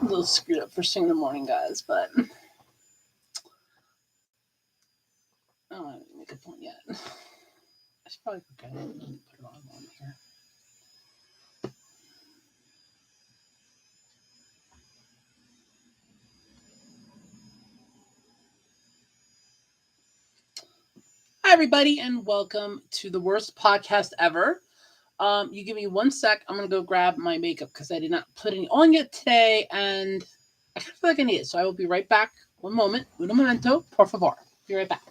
little screwed up first thing in the morning, guys, but I don't have any makeup on yet. I should probably put it on here. Hi, everybody, and welcome to the worst podcast ever. You give me 1 sec. I'm going to go grab my makeup because I did not put any on yet today, and I kind of feel like I need it. So I will be right back. 1 moment. Un momento, por favor. Be right back.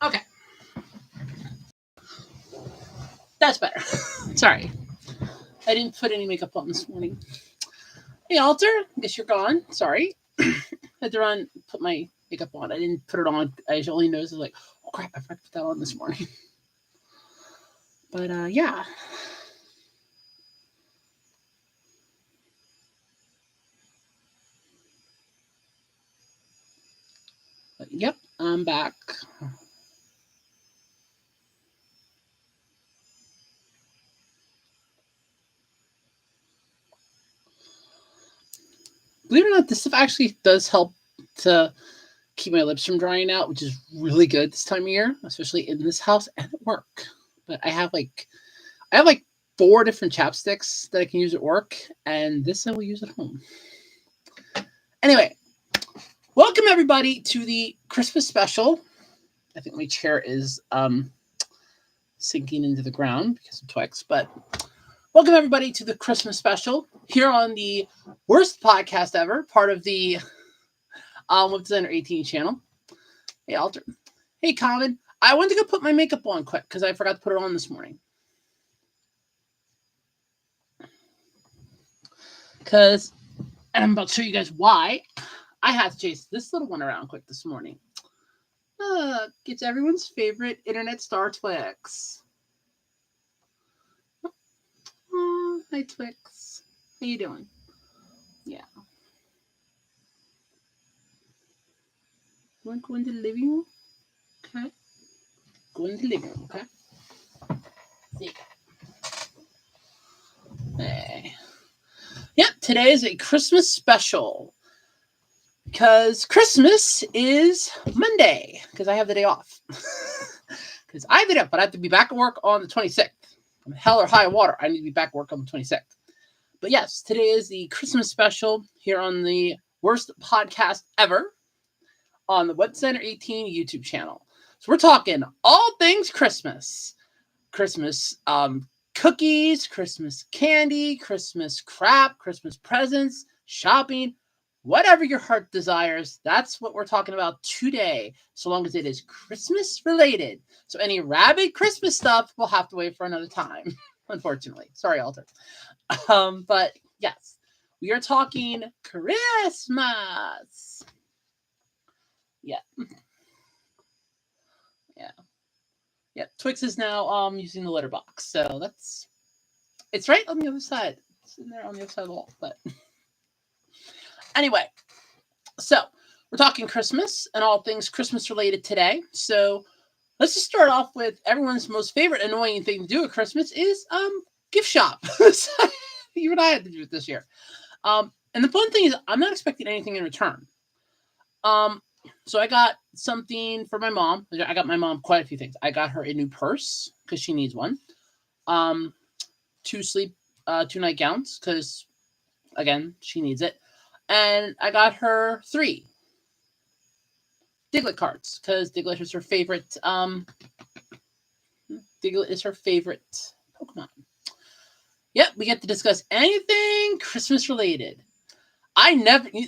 Okay. That's better. Sorry. I didn't put any makeup on this morning. Hey, Alter. I guess you're gone. Sorry. I had to put my makeup on. I didn't put it on. I only noticed, like, oh crap, I forgot to put that on this morning. But, yeah. But, yep, I'm back. Believe it or not, this stuff actually does help to keep my lips from drying out, which is really good this time of year, especially in this house and at work. But I have like 4 different chapsticks that I can use at work, and this I will use at home. Anyway, welcome everybody to the Christmas special. I think my chair is sinking into the ground because of Twix, but welcome everybody to the Christmas special here on the worst podcast ever, part of the Web Designer 18 channel. Hey, Alter. Hey, Common. I went to go put my makeup on quick because I forgot to put it on this morning. And I'm about to show you guys why I had to chase this little one around quick this morning. Look, it's everyone's favorite internet star, Twix. Oh, hi, Twix. How you doing? Yeah. You want to go into the living room? Okay. Go into the living room, okay? See. Hey. Yep, today is a Christmas special. Because Christmas is Monday. Because I have the day off. Because I have the day off, but I have to be back at work on the 26th. Hell or high water, I need to be back at work on the 26th. But yes, today is the Christmas special here on the worst podcast ever on the Web Designer 18 YouTube channel. So we're talking all things Christmas. Christmas cookies, Christmas candy, Christmas crap, Christmas presents, shopping, whatever your heart desires. That's what we're talking about today, so long as it is Christmas related. So any rabid Christmas stuff will have to wait for another time, unfortunately. Sorry, Alter. But yes, we are talking Christmas. Yeah. Yeah. Yeah. Twix is now using the litter box. So it's right on the other side. It's in there on the other side of the wall. But anyway, so we're talking Christmas and all things Christmas related today. So let's just start off with everyone's most favorite annoying thing to do at Christmas is gift shop. So, you and I had to do it this year. And the fun thing is I'm not expecting anything in return. So I got something for my mom. I got my mom quite a few things. I got her a new purse because she needs one. 2 nightgowns because, again, she needs it. And I got her 3 Diglett cards because Diglett is her favorite. Diglett is her favorite Pokemon. Yep, we get to discuss anything Christmas related.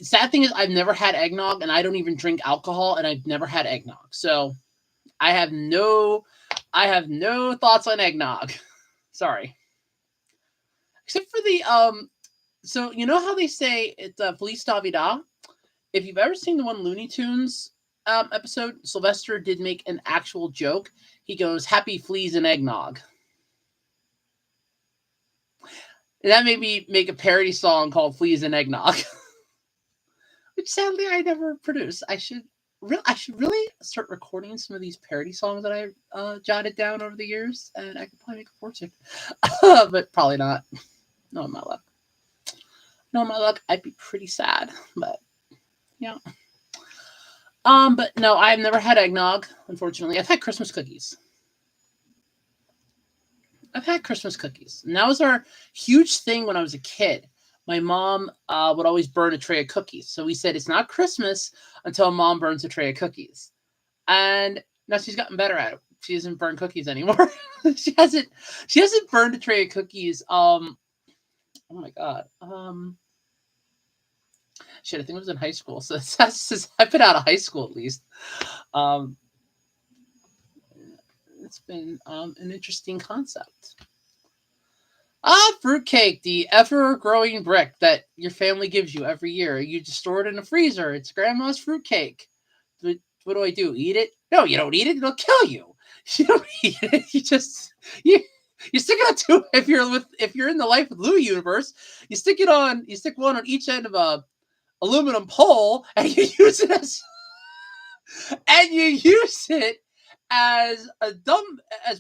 Sad thing is I've never had eggnog and I don't even drink alcohol and I've never had eggnog. So I have no thoughts on eggnog. Sorry. Except for the so you know how they say it's Feliz Navidad? If you've ever seen the one Looney Tunes episode, Sylvester did make an actual joke. He goes, "Happy fleas and eggnog." And that made me make a parody song called Fleas and Eggnog. Which sadly I never produced. I should really start recording some of these parody songs that I jotted down over the years, and I could probably make a fortune. But probably not. No, my luck. No, my luck. I'd be pretty sad, but yeah. But no, I've never had eggnog. Unfortunately, I've had Christmas cookies. I've had Christmas cookies, and that was our huge thing when I was a kid. My mom would always burn a tray of cookies. So we said it's not Christmas until Mom burns a tray of cookies. And now she's gotten better at it. She doesn't burn cookies anymore. she hasn't burned a tray of cookies. Oh my god. Shit, I think it was in high school. So I've been out of high school at least. It's been an interesting concept. Fruitcake, the ever-growing brick that your family gives you every year. You just store it in a freezer. It's grandma's fruitcake. What do I do? Eat it? No, you don't eat it. It'll kill you. You don't eat it. You stick it on two. If you're in the Life with Lou universe, you stick one on each end of a aluminum pole, and you use it as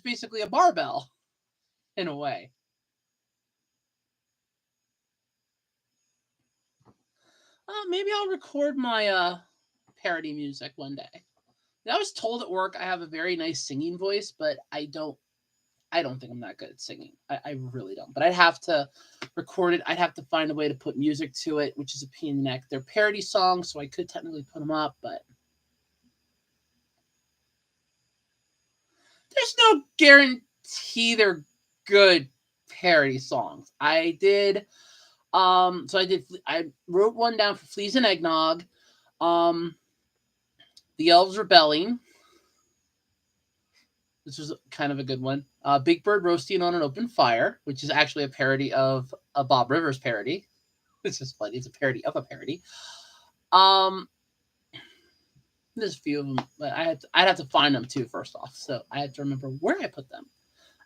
basically a barbell, in a way. Maybe I'll record my parody music one day. I was told at work I have a very nice singing voice, but I don't think I'm that good at singing. I really don't. But I'd have to record it. I'd have to find a way to put music to it, which is a pain in the neck. They're parody songs, so I could technically put them up, but there's no guarantee they're good parody songs. I wrote one down for Fleas and Eggnog. The Elves Rebelling. This was kind of a good one. Big Bird Roasting on an Open Fire, which is actually a parody of a Bob Rivers parody. It's just funny. It's a parody of a parody. There's a few of them, but I'd have to find them too, first off. So I had to remember where I put them.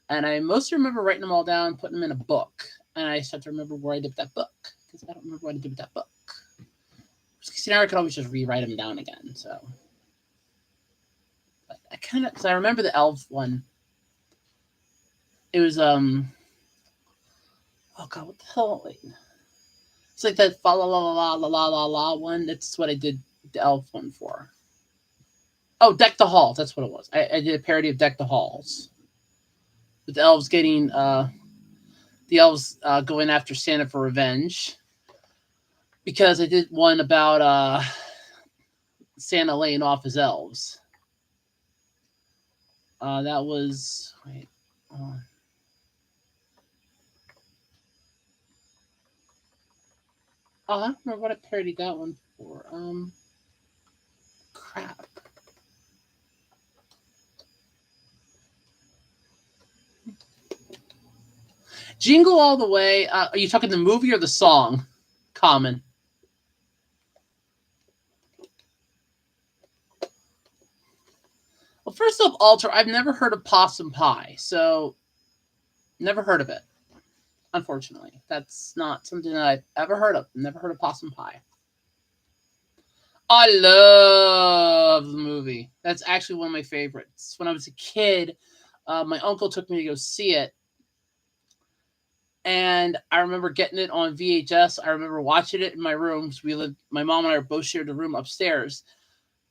And I mostly remember writing them all down, putting them in a book. And I just have to remember where I did that book, because I don't remember what I did with that book. Now I could always just rewrite them down again, so. But because I remember the elf one. It was, oh god, what the hell? Wait. It's like that fa la la la la la la la one. That's what I did the elf one for. Oh, Deck the Halls. That's what it was. I did a parody of Deck the Halls. With the elves going after Santa for revenge. Because I did one about Santa laying off his elves. That was... Wait. Oh, I don't remember what I parodied that one for. Crap. Jingle All the Way. Are you talking the movie or the song? Common. Well, first off, Alter, I've never heard of Possum Pie, so never heard of it. Unfortunately, that's not something that I've ever heard of. Never heard of Possum Pie. I love the movie. That's actually one of my favorites. When I was a kid, my uncle took me to go see it, and I remember getting it on VHS. I remember watching it in my room. We lived. My mom and I both shared the room upstairs,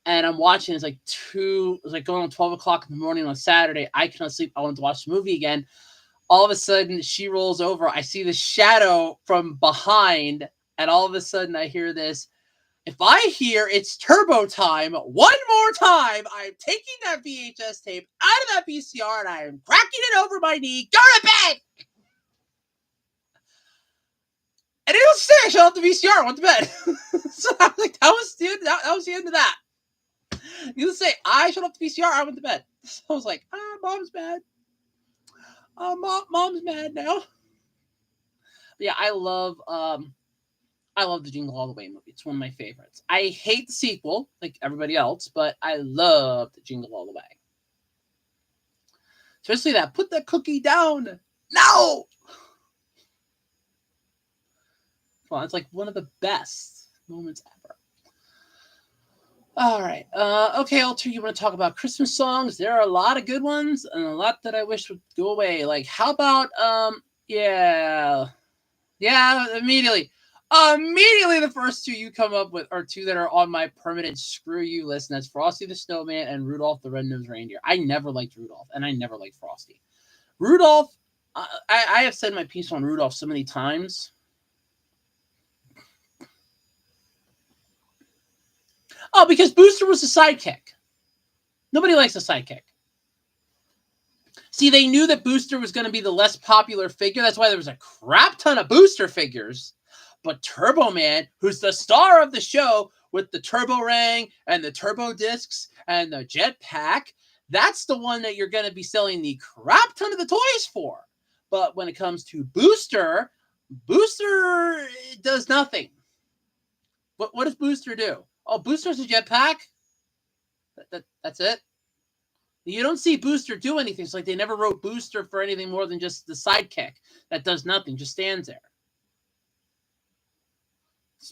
and I'm watching. It's like it's like going on 12 o'clock in the morning on Saturday. I cannot sleep. I want to watch the movie again. All of a sudden, she rolls over. I see the shadow from behind, and all of a sudden, I hear this. If I hear it's turbo time one more time, I'm taking that VHS tape out of that VCR and I am cracking it over my knee. Go to bed! And it was sick. I shut off the VCR. I went to bed. So I was like, that was the end of that. You say, I shut off the VCR. I went to bed. So I was like, mom's mad. Mom's mad now. But yeah, I love the Jingle All the Way movie. It's one of my favorites. I hate the sequel, like everybody else, but I love the Jingle All the Way. Especially that, put the cookie down. No! Well, it's like one of the best moments ever. All right. Okay, Alter, you want to talk about Christmas songs? There are a lot of good ones and a lot that I wish would go away. Like, how about, yeah, immediately. Immediately, the first two you come up with are two that are on my permanent screw you list, and that's Frosty the Snowman and Rudolph the Red-Nosed Reindeer. I never liked Rudolph, and I never liked Frosty. Rudolph, I have said my piece on Rudolph so many times. Oh, because Booster was a sidekick. Nobody likes a sidekick. See, they knew that Booster was going to be the less popular figure. That's why there was a crap ton of Booster figures. But Turbo Man, who's the star of the show with the Turbo Ring and the Turbo Discs and the Jetpack, that's the one that you're going to be selling the crap ton of the toys for. But when it comes to Booster does nothing. What does Booster do? Oh, Booster's a jetpack? That's it? You don't see Booster do anything. It's like they never wrote Booster for anything more than just the sidekick that does nothing, just stands there.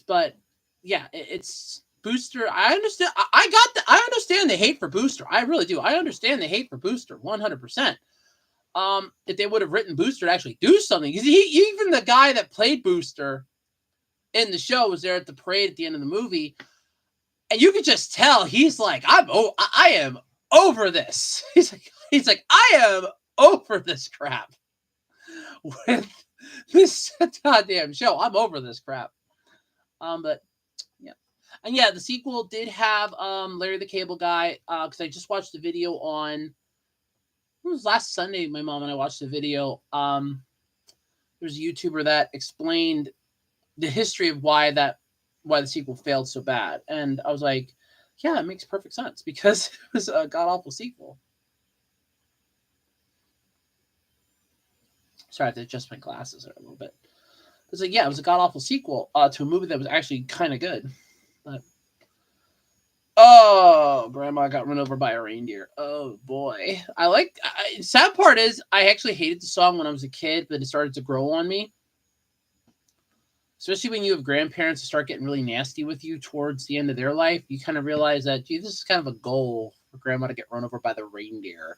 But yeah, it's Booster. I understand. I understand the hate for Booster. I really do. I understand the hate for Booster 100%. If they would have written Booster to actually do something, because even the guy that played Booster in the show was there at the parade at the end of the movie, and you could just tell he's like, I am over this. He's like, I am over this crap with this goddamn show. I'm over this crap. But yeah, and yeah, the sequel did have Larry the Cable Guy. Because I just watched the video on. It was last Sunday. My mom and I watched the video. There's a YouTuber that explained the history of why the sequel failed so bad, and I was like, yeah, it makes perfect sense because it was a god awful sequel. Sorry, I have to adjust my glasses a little bit. It's like, yeah, it was a god awful sequel to a movie that was actually kind of good, but oh, Grandma got run over by a reindeer. Oh boy, sad part is I actually hated the song when I was a kid, but it started to grow on me. Especially when you have grandparents who start getting really nasty with you towards the end of their life, you kind of realize that, gee, this is kind of a goal for Grandma to get run over by the reindeer.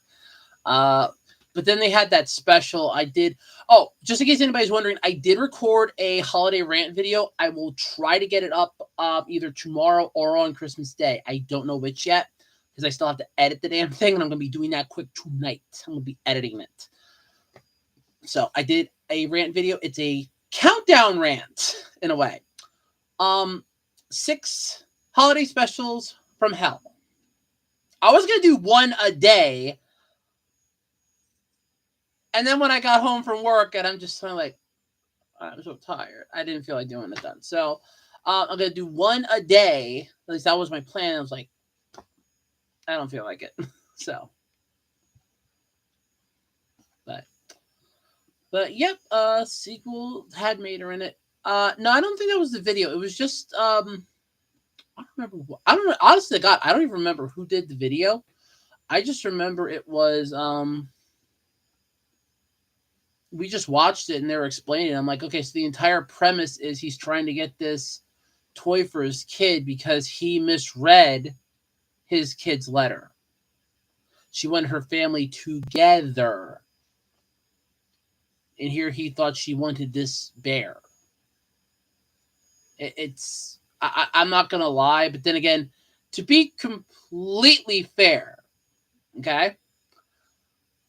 But then they had that special. Just in case anybody's wondering, I did record a holiday rant video. I will try to get it up either tomorrow or on Christmas Day. I don't know which yet because I still have to edit the damn thing, and I'm going to be doing that quick tonight. I'm going to be editing it. So I did a rant video. It's a countdown rant in a way. 6 holiday specials from hell. I was gonna do one a day, and then when I got home from work, and I'm just kind of like, I'm so tired. I didn't feel like doing it then. So I'm gonna do one a day. At least that was my plan. I was like, I don't feel like it. So, but yep. Sequel had Mater in it. No, I don't think that was the video. It was just I don't remember. I don't know. Honestly, God, I don't even remember who did the video. I just remember it was we just watched it and they were explaining. I'm like, okay, so the entire premise is he's trying to get this toy for his kid because he misread his kid's letter. She wanted her family together. And here he thought she wanted this bear. I'm not going to lie, but then again, to be completely fair, okay,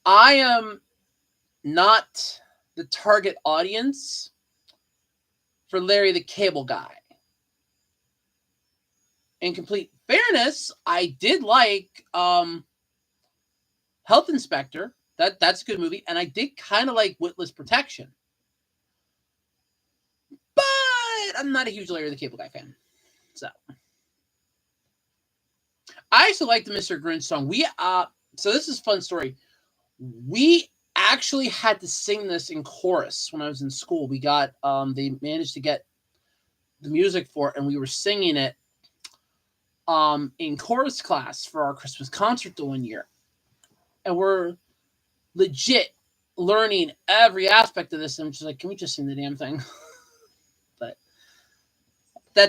I am not the target audience for Larry the Cable Guy. In complete fairness, I did like Health Inspector. That's a good movie. And I did kind of like Witless Protection. But I'm not a huge Larry the Cable Guy fan. So I actually like the Mr. Grinch song. So this is a fun story. We actually had to sing this in chorus when I was in school. We got they managed to get the music for it, and we were singing it in chorus class for our Christmas concert the one year. And we're legit learning every aspect of this. And I'm just like, can we just sing the damn thing? But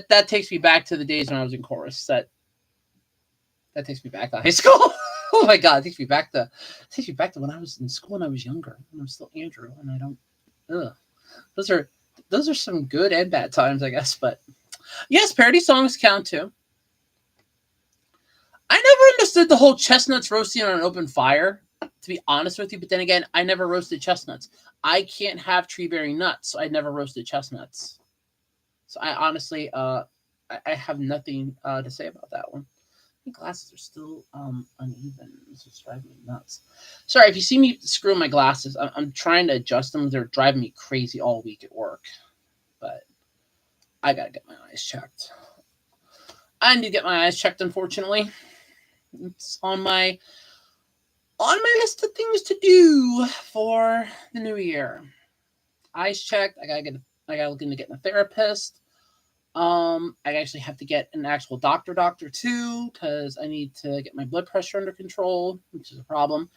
that takes me back to the days when I was in chorus. That takes me back to high school. Oh my God, it takes me back to when I was in school and I was younger. And I'm still Andrew, and I don't. Ugh. Those are some good and bad times, I guess. But yes, parody songs count too. I never understood the whole chestnuts roasting on an open fire, to be honest with you. But then again, I never roasted chestnuts. I can't have tree-bearing nuts, so I never roasted chestnuts. So I honestly, I have nothing to say about that one. My glasses are still uneven. This is driving me nuts. Sorry, if you see me screwing my glasses, I'm trying to adjust them. They're driving me crazy all week at work. But I gotta get my eyes checked. I need to get my eyes checked, unfortunately. It's on my list of things to do for the new year. Eyes checked. I gotta look into getting a therapist. I actually have to get an actual doctor too, because I need to get my blood pressure under control, which is a problem,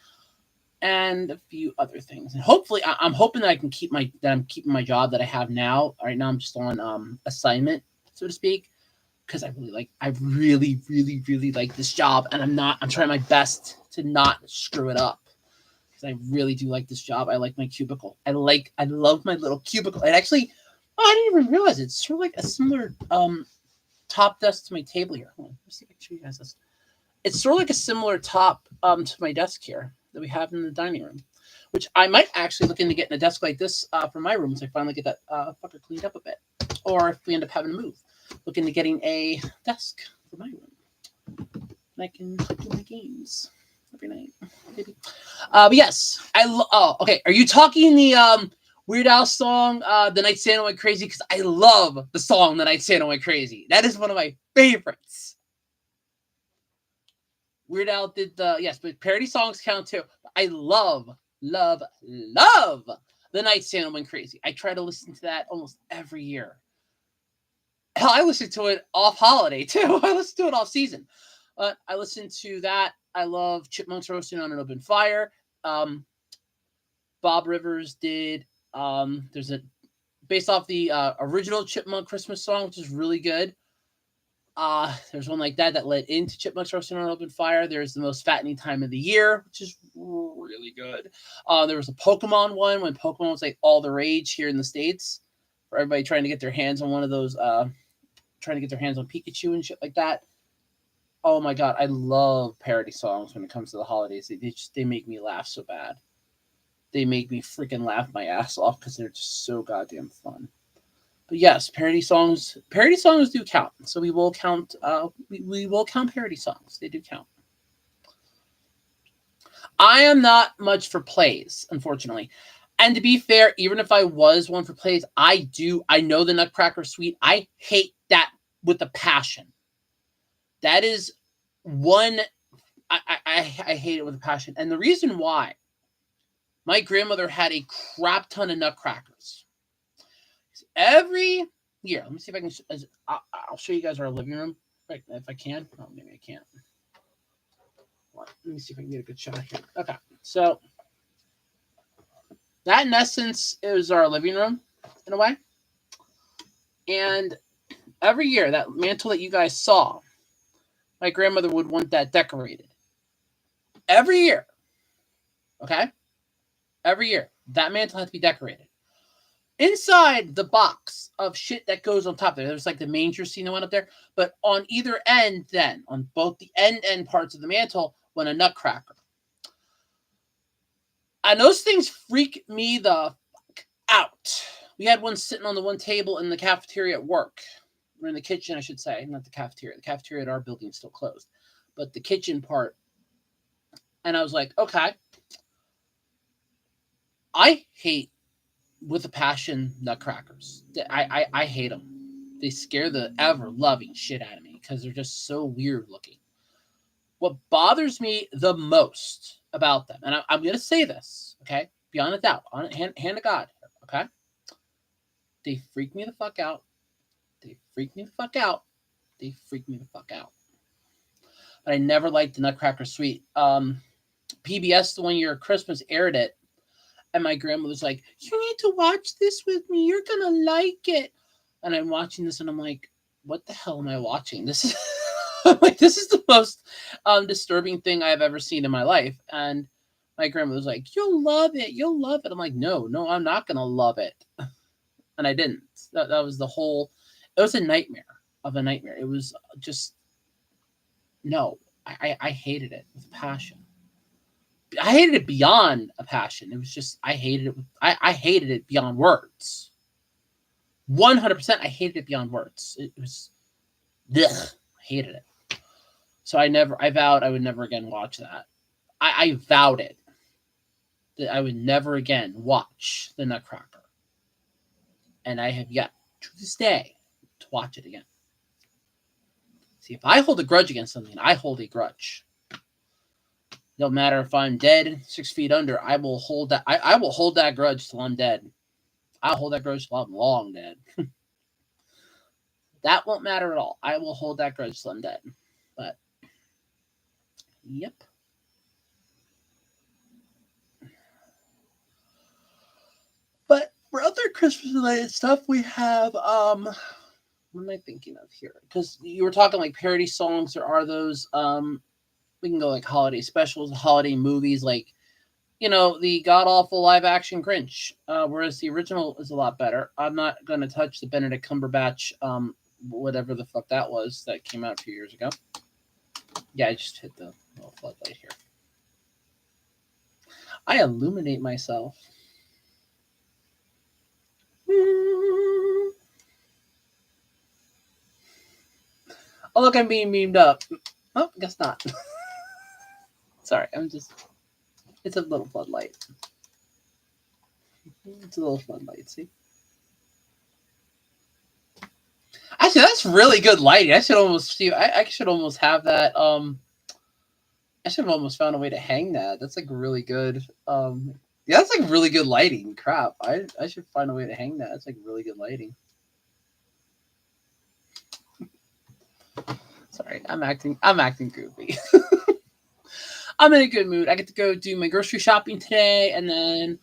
and a few other things. And hopefully, I'm hoping that I'm keeping my job that I have now. Right now, I'm just on assignment, so to speak, because I really like this job, and I'm trying my best to not screw it up. I really do like this job. I like my cubicle. I love my little cubicle. It actually, I didn't even realize it. It's sort of like a similar top desk to my table here. Hold on, let's see if I can show you guys this. It's sort of like a similar top to my desk here that we have in the dining room, which I might actually look into getting a desk like this for my room once I finally get that fucker cleaned up a bit. Or if we end up having to move, look into getting a desk for my room. And I can do my games every night, maybe. But yes, okay. Are you talking the Weird Al song, "The Night Santa Went Crazy"? Because I love the song "The Night Santa Went Crazy." That is one of my favorites. Weird Al did but parody songs count too. I love "The Night Santa Went Crazy." I try to listen to that almost every year. Hell, I listen to it off holiday too. I listen to it off season. I listen to that. I love Chipmunks Roasting on an Open Fire. Bob Rivers did. There's a based off the original Chipmunk Christmas song, which is really good. There's one like that led into Chipmunks Roasting on an Open Fire. There's The Most Fattening Time of the Year, which is really good. There was a Pokemon one when Pokemon was like all the rage here in the States, for everybody trying to get their hands on one of those, trying to get their hands on Pikachu and shit like that. Oh my God, I love parody songs when it comes to the holidays. They make me laugh so bad. They make me freaking laugh my ass off because they're just so goddamn fun. But yes, parody songs do count. So we will count. We will count parody songs. They do count. I am not much for plays, unfortunately. And to be fair, even if I was one for plays, I know the Nutcracker Suite. I hate that with a passion. That is one, I hate it with a passion. And the reason why, my grandmother had a crap ton of nutcrackers. Every year, let me see if I can, I'll show you guys our living room, right, if I can. Oh, maybe I can't. Let me see if I can get a good shot here. Okay, so that in essence is our living room in a way. And every year, that mantle that you guys saw, my grandmother would want that decorated. Every year. Okay? Every year. That mantle has to be decorated. Inside the box of shit that goes on top there's like the manger scene that went up there. But on either end then, on both the end parts of the mantle, went a nutcracker. And those things freak me the fuck out. We had one sitting on the one table in the cafeteria at work. Or in the kitchen, I should say. Not the cafeteria. The cafeteria at our building is still closed. But the kitchen part. And I was like, okay. I hate, with a passion, nutcrackers. I hate them. They scare the ever-loving shit out of me because they're just so weird looking. What bothers me the most about them, and I'm going to say this, okay? Beyond a doubt. On hand to God, okay? They freak me the fuck out. They freak me the fuck out. They freak me the fuck out. But I never liked the Nutcracker Suite. PBS, the 1 year Christmas, aired it. And my grandma was like, you need to watch this with me. You're going to like it. And I'm watching this and I'm like, what the hell am I watching? This is this is the most disturbing thing I've ever seen in my life. And my grandma was like, you'll love it. You'll love it. I'm like, no, I'm not going to love it. And I didn't. That was the whole, it was a nightmare of a nightmare. It was just, no, I hated it with passion. I hated it beyond a passion. It was just, I hated it. I hated it beyond words. 100%, I hated it beyond words. It was, ugh, I hated it. So I vowed I would never again watch that. I vowed it. That I would never again watch the Nutcracker. And I have yet, to this day, to watch it again. See, if I hold a grudge against something, I hold a grudge. No matter if I'm dead, 6 feet under, I will hold that. I will hold that grudge till I'm dead. I'll hold that grudge till I'm long dead. That won't matter at all. I will hold that grudge till I'm dead. But, yep. But for other Christmas-related stuff, we have, what am I thinking of here? Because you were talking like parody songs. There are those, we can go like holiday specials, holiday movies, like, you know, the god-awful live-action Grinch, whereas the original is a lot better. I'm not going to touch the Benedict Cumberbatch, whatever the fuck that was that came out a few years ago. Yeah, I just hit the little floodlight here. I illuminate myself. Oh, look, I'm being memed up. Oh, guess not. Sorry, it's a little floodlight. It's a little floodlight, see? Actually, that's really good lighting. I should almost have that. I should have almost found a way to hang that. That's like really good. Yeah, that's like really good lighting. Crap. I should find a way to hang that. That's like really good lighting. Sorry, I'm acting goofy. I'm in a good mood. I get to go do my grocery shopping today, and then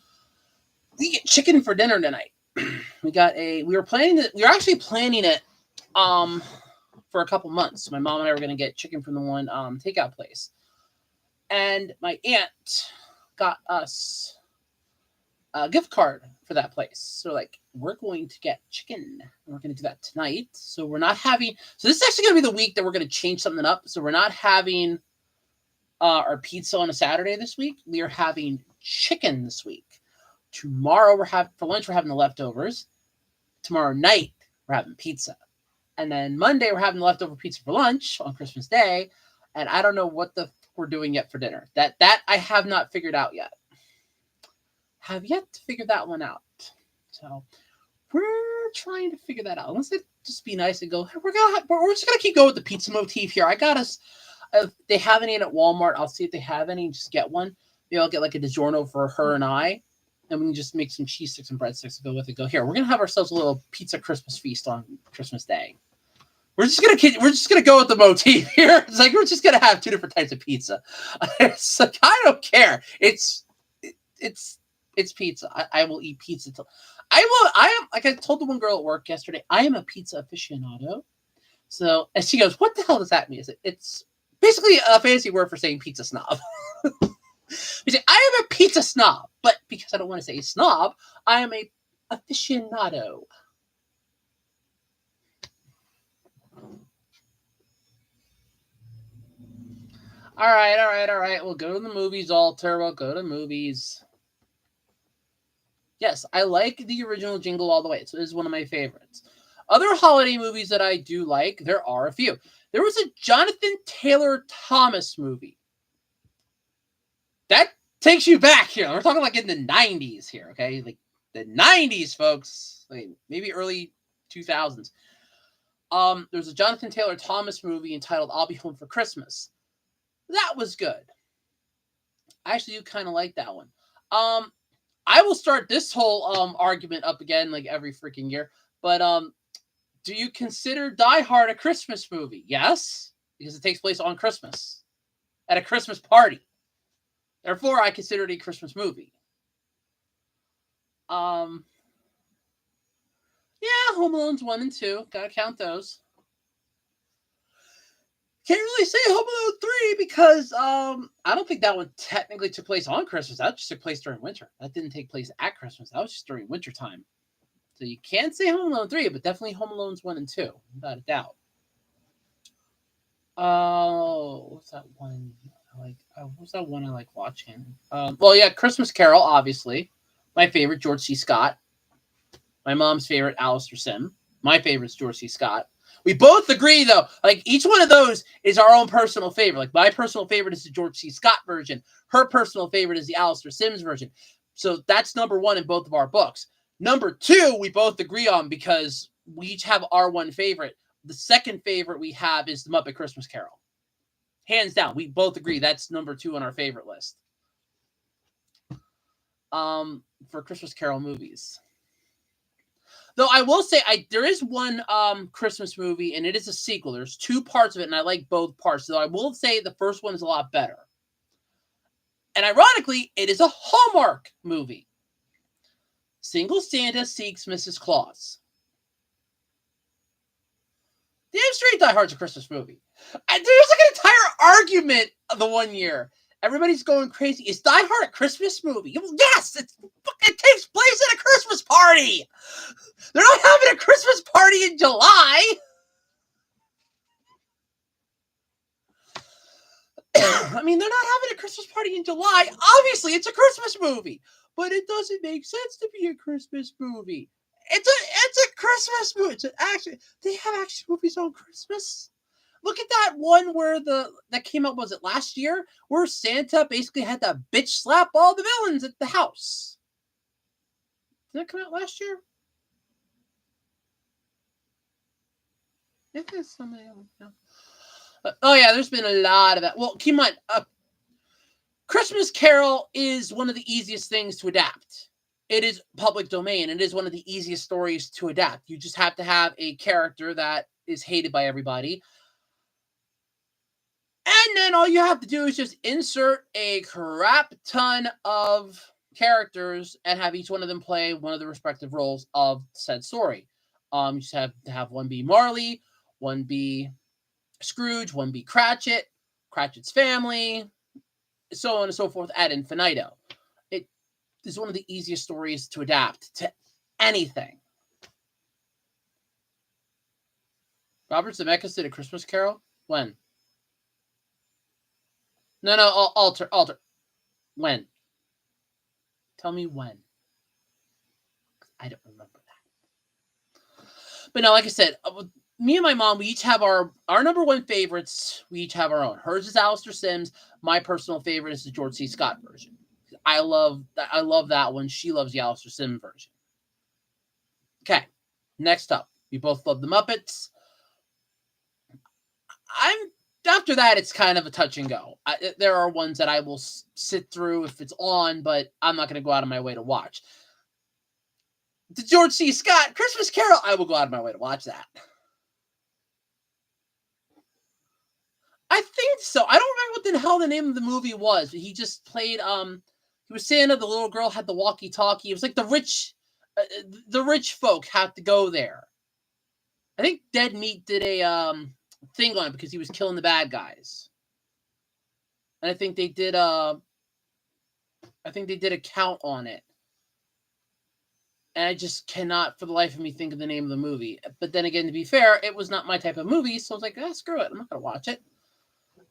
we get chicken for dinner tonight. We were actually planning it for a couple months. My mom and I were going to get chicken from the one takeout place. And my aunt got us a gift card for that place. So like, we're going to get chicken. We're going to do that tonight. So this is actually going to be the week that we're going to change something up. So we're not having our pizza on a Saturday this week. We are having chicken this week. Tomorrow for lunch, we're having the leftovers. Tomorrow night, we're having pizza. And then Monday, we're having the leftover pizza for lunch on Christmas Day. And I don't know what the we're doing yet for dinner. That I have not figured out yet. Have yet to figure that one out. So we're trying to figure that out. Unless it just be nice and go, hey, we're just gonna keep going with the pizza motif here. I got us. If they have any at Walmart, I'll see if they have any and just get one. Maybe I'll get like a DiGiorno for her and I, and we can just make some cheese sticks and breadsticks to go with it. Go here. We're gonna have ourselves a little pizza Christmas feast on Christmas Day. We're just gonna go with the motif here. It's like we're just gonna have two different types of pizza. It's like I don't care. It's pizza. I will eat pizza till I am like I told the one girl at work yesterday. I am a pizza aficionado. So and she goes, "What the hell does that mean?" It's basically a fancy word for saying pizza snob. We say I am a pizza snob, but because I don't want to say snob, I am a aficionado. All right. We'll go to the movies, Alter. We'll go to movies. Yes, I like the original Jingle All the Way. So it is one of my favorites. Other holiday movies that I do like, there are a few. There was a Jonathan Taylor Thomas movie. That takes you back here. We're talking like in the 90s here, okay? Like the 90s, folks. Like maybe early 2000s. There's a Jonathan Taylor Thomas movie entitled I'll Be Home for Christmas. That was good. I actually do kind of like that one. I will start this whole argument up again like every freaking year. But do you consider Die Hard a Christmas movie? Yes, because it takes place on Christmas at a Christmas party. Therefore, I consider it a Christmas movie. Yeah, Home Alone's 1 and 2. Gotta count those. Can't really say Home Alone 3 because I don't think that one technically took place on Christmas. That just took place during winter. That didn't take place at Christmas. That was just during winter time. So you can't say Home Alone 3, but definitely Home Alone's 1 and 2, without a doubt. Oh, what's that one I like? What's that one I like watching? Well, yeah, Christmas Carol, obviously. My favorite, George C. Scott. My mom's favorite, Alistair Sim. My favorite's George C. Scott. We both agree, though. Like, each one of those is our own personal favorite. Like, my personal favorite is the George C. Scott version. Her personal favorite is the Alistair Sims version. So that's number 1 in both of our books. Number 2, we both agree on because we each have our one favorite. The second favorite we have is The Muppet Christmas Carol. Hands down, we both agree that's number 2 on our favorite list. For Christmas Carol movies. Though I will say, there is one Christmas movie, and it is a sequel. There's 2 parts of it, and I like both parts. Though I will say the first one is a lot better. And ironically, it is a Hallmark movie. Single Santa Seeks Mrs. Claus. Damn straight Die Hard's a Christmas movie. There's like an entire argument of the one year. Everybody's going crazy. Is Die Hard a Christmas movie? Yes! It takes place at a Christmas party! They're not having a Christmas party in July! I mean, they're not having a Christmas party in July. Obviously, it's a Christmas movie. But it doesn't make sense to be a Christmas movie. It's a Christmas movie. They have action movies on Christmas. Look at that one where that came out, was it last year? Where Santa basically had to bitch slap all the villains at the house. Did that come out last year? It is somebody else. Oh yeah, there's been a lot of that. Well, keep in mind, Christmas Carol is one of the easiest things to adapt. It is public domain. It is one of the easiest stories to adapt. You just have to have a character that is hated by everybody. And then all you have to do is just insert a crap ton of characters and have each one of them play one of the respective roles of said story. You just have to have one be Marley, one be Scrooge, one be Cratchit, Cratchit's family, so on and so forth ad infinitum. It is one of the easiest stories to adapt to anything. Robert Zemeckis did A Christmas Carol? When? No, alter. When? Tell me when. I don't remember that. But no, like I said, me and my mom, we each have our number 1 favorites. We each have our own. Hers is Alistair Sims. My personal favorite is the George C. Scott version. I love that one. She loves the Alistair Sims version. Okay. Next up, we both love the Muppets. After that, it's kind of a touch and go. There are ones that I will sit through if it's on, but I'm not going to go out of my way to watch. The George C. Scott Christmas Carol, I will go out of my way to watch that. I think so. I don't remember what the hell the name of the movie was. He just played. He was Santa. The little girl had the walkie-talkie. It was like the rich folk had to go there. I think Dead Meat did a thing on it because he was killing the bad guys. And I think they did a count on it. And I just cannot for the life of me think of the name of the movie. But then again, to be fair, it was not my type of movie, so I was like, screw it. I'm not gonna watch it.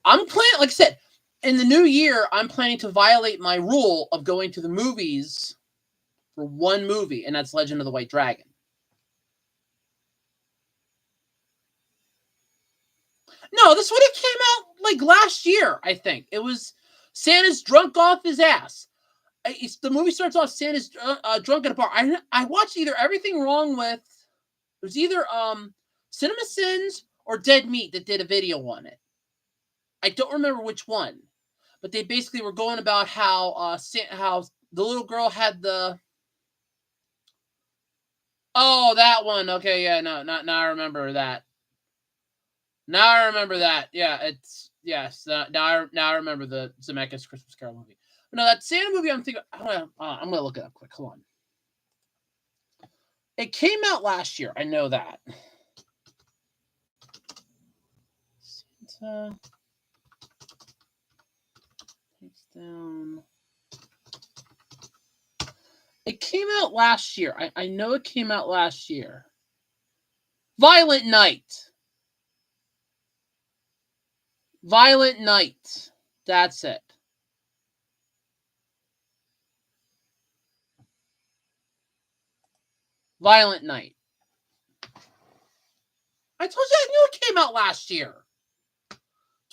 I'm planning, like I said, in the new year, I'm planning to violate my rule of going to the movies for one movie, and that's Legend of the White Dragon. No, this would have came out like last year, I think. It was Santa's drunk off his ass. The movie starts off Santa's drunk at a bar. I watched either Everything Wrong with... It was either Cinema Sins or Dead Meat that did a video on it. I don't remember which one. But they basically were going about how the little girl had the... Oh, that one. Okay, yeah, no, now I remember that. Now I remember that. Yeah, it's... Yes, now I remember the Zemeckis Christmas Carol movie. But no, that Santa movie I'm thinking... I'm gonna look it up quick. Hold on. It came out last year. I know that. Santa... Takes down... It came out last year. I know it came out last year. Violent Night. Violent Night. That's it. Violent Night. I told you I knew it came out last year.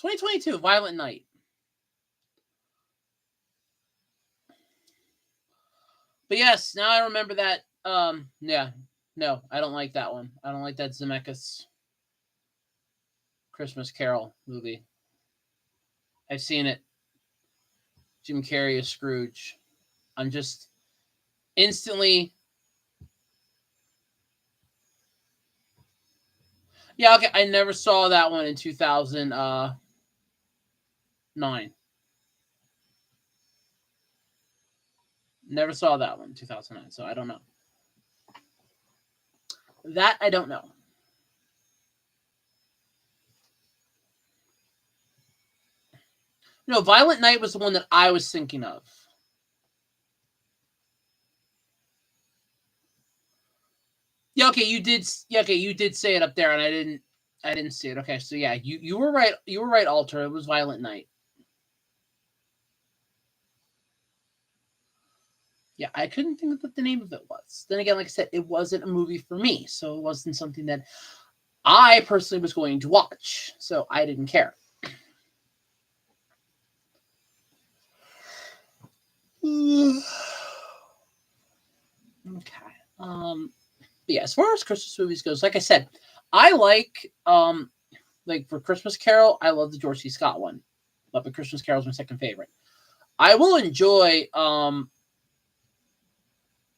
2022, Violent Night. But yes, now I remember that. Yeah. No, I don't like that one. I don't like that Zemeckis Christmas Carol movie. I've seen it. Jim Carrey as Scrooge. I'm just instantly... Yeah, okay, I never saw that one in 2009. Never saw that one in 2009, so I don't know. That I don't know. No, Violent Night was the one that I was thinking of. Yeah, okay, you did. Yeah, okay, you did say it up there, and I didn't see it. Okay, so yeah, you were right. You were right, Alter. It was Violent Night. Yeah, I couldn't think of what the name of it was. Then again, like I said, it wasn't a movie for me, so it wasn't something that I personally was going to watch. So I didn't care. Okay. But yeah, as far as Christmas movies goes, like I said, I like for Christmas Carol, I love the George C. Scott one. But Christmas Carol is my second favorite. I will enjoy